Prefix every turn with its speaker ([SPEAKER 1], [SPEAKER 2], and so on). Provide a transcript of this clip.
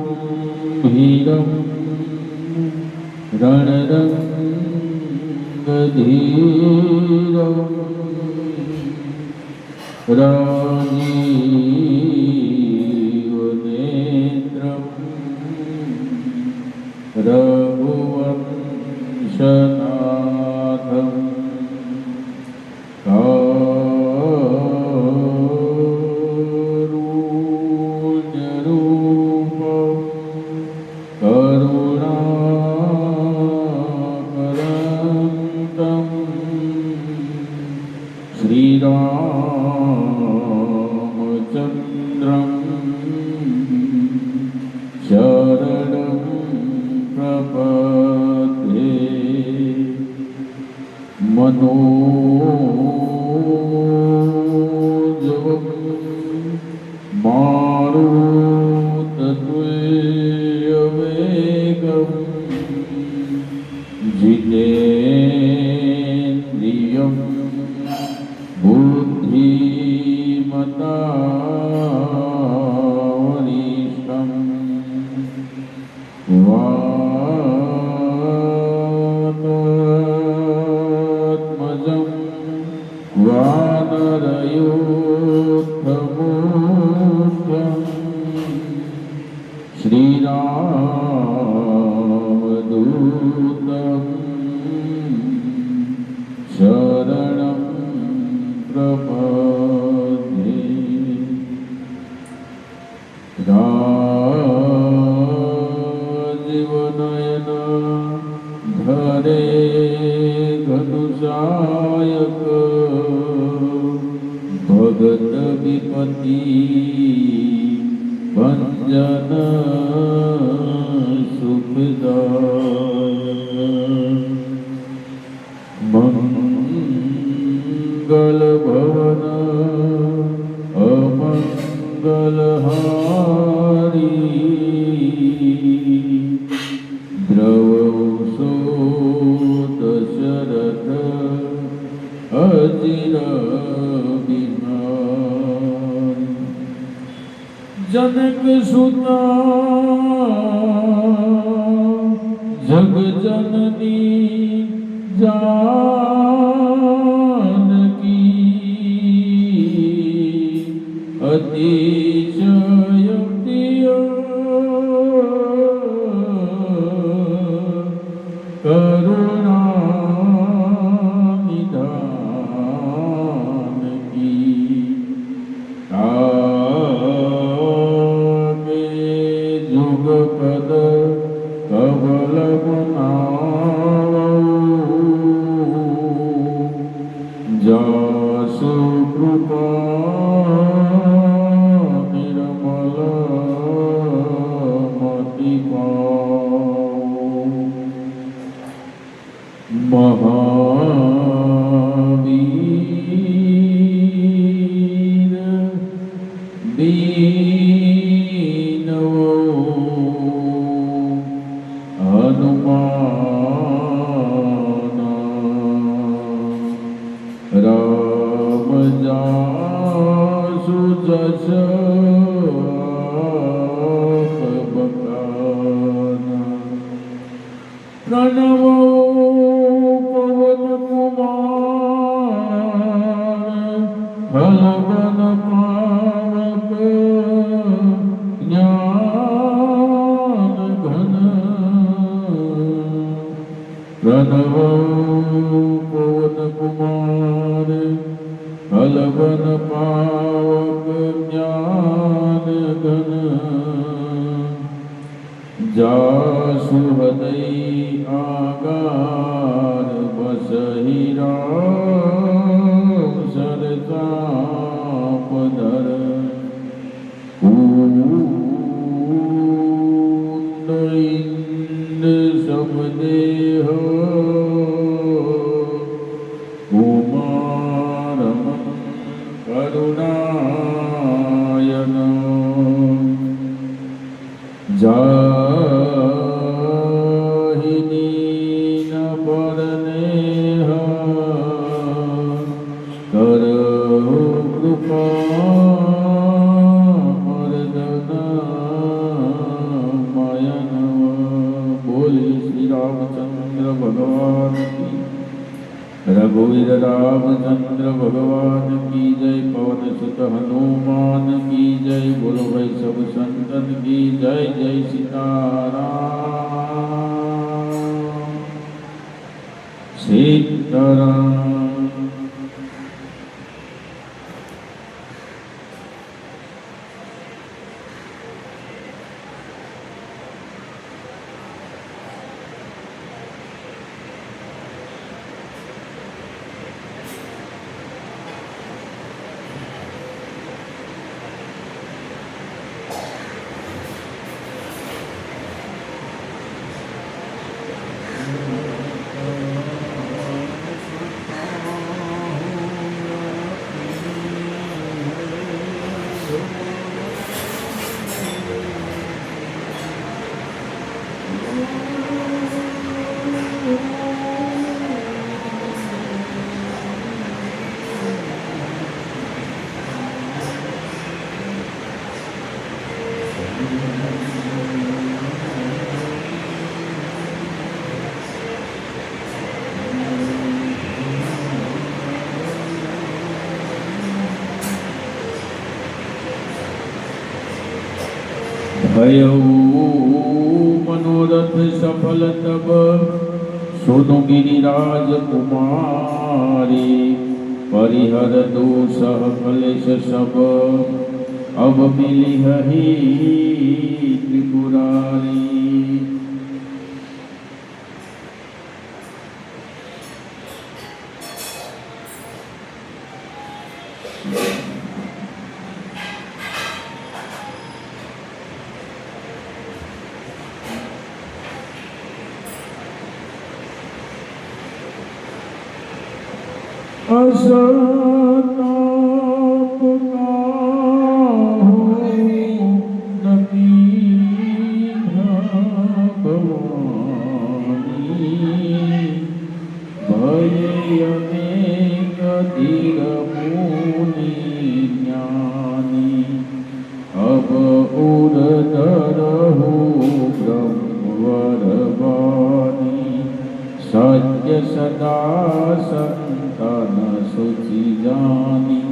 [SPEAKER 1] लोकगम्भीरं रणरङ्गधीरं राजीवनेत्रं रघुवंशनाथं श्रीरामचन्द्रं शरणं प्रपद्ये मनोजवं मारुततुल्यवेगं जितेन्द्रियं बुद्धिमतावरिष्ठं वातात्मजं वानरयोत्तमोत्तमं श्रीरामदूतं शरणं प्रपद्ये राजीवनयन धरे धनुषायक भगत विपति भंजन सुखदायक मंगल भवन अमंगलहारी द्रवसो दशरथ अजिर बिहारी जनक सुता जग जननी जानकी अतिशय प्रिय करुणा निधान की आगे जुगपद कबल जासु कृपा निर्मल मति महावीर दीनवो हनुमान राम जासु जस बकाना प्रणव पवन कुमार फलवन पावक ज्ञान घन प्रणव पवन कुमार फलवन पावक ज्ञान घन जासु हृदय आगार बसहि राम सरसापधर पूर्ण इंद्र समदेह कुमारम करुणायन जाहिनी न परनेह रघुवीर रामचंद्र भगवान की जय। पवन सुत हनुमान की जय। बोलो भाई सब संतन की जय। जय सीताराम सीताराम। भयो मनोरथ सफल तब सुनु गिरिराज कुमारी। परिहर दूसह कलेश सब अब मिली ही त्रिपुरारी। असताप काहू न कीन्हा भवानी। भये अनेक धीर मुनि ज्ञानी। अब उरधरहु ब्रह्मवर वाणी। सत्य सदा संतन सुचि जानी।